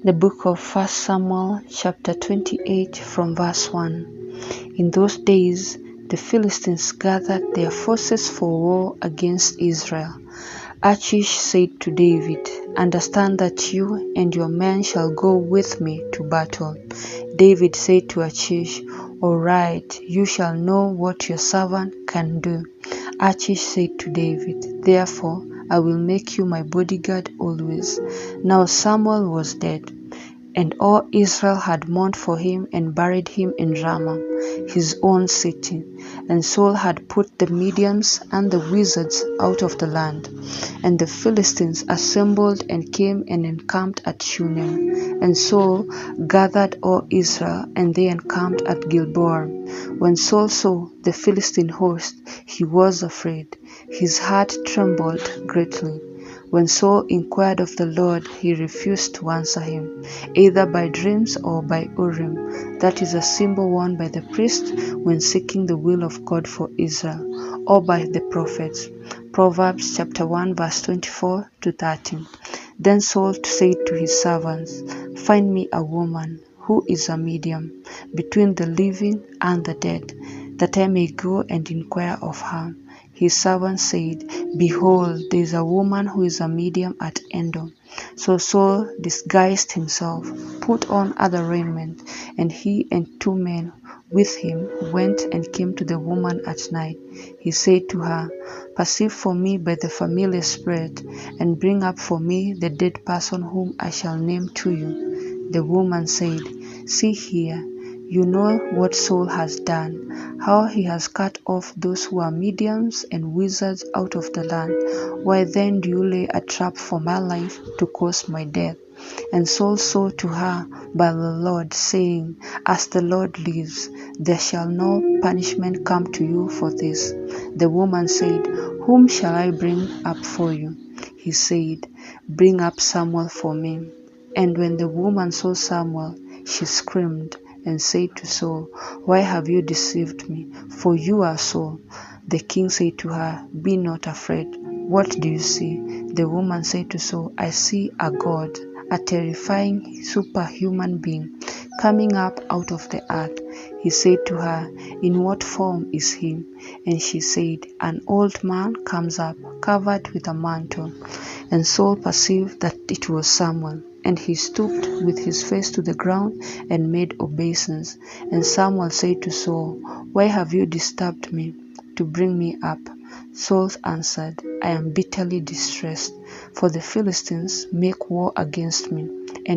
The book of 1 Samuel chapter 28 from verse 1. In those days the Philistines gathered their forces for war against Israel. Achish said to David, "Understand that you and your men shall go with me to battle." David said to Achish, "All right, you shall know what your servant can do." Achish said to David, "Therefore I will make you my bodyguard always." Now Samuel was dead, and all Israel had mourned for him and buried him in Ramah, his own city. And Saul had put the mediums and the wizards out of the land. And the Philistines assembled and came and encamped at Shunem. And Saul gathered all Israel, and they encamped at Gilboa. When Saul saw the Philistine host, he was afraid. His heart trembled greatly. When Saul inquired of the Lord, he refused to answer him, either by dreams or by Urim, that is a symbol worn by the priest when seeking the will of God for Israel, or by the prophets. Proverbs chapter 1 verse 24 to 30. Then Saul said to his servants, "Find me a woman who is a medium between the living and the dead, that I may go and inquire of her." His servant said, "Behold, there is a woman who is a medium at Endor." So Saul disguised himself, put on other raiment, and he and 2 men with him went and came to the woman at night. He said to her, "Perceive for me by the familiar spirit, and bring up for me the dead person whom I shall name to you." The woman said, "See here, you know what Saul has done, how he has cut off those who are mediums and wizards out of the land. Why then do you lay a trap for my life to cause my death?" And Saul swore to her by the Lord, saying, "As the Lord lives, there shall no punishment come to you for this." The woman said, "Whom shall I bring up for you?" He said, "Bring up Samuel for me." And when the woman saw Samuel, she screamed and said to Saul, "Why have you deceived me? For you are Saul." The king said to her, "Be not afraid. What do you see?" The woman said to Saul, "I see a god, a terrifying superhuman being, coming up out of the earth." He said to her, "In what form is he?" And she said, "An old man comes up, covered with a mantle." And Saul perceived that it was Samuel, and he stooped with his face to the ground and made obeisance. And Samuel said to Saul, "Why have you disturbed me to bring me up?" Saul answered, "I am bitterly distressed, for the Philistines make war against me, and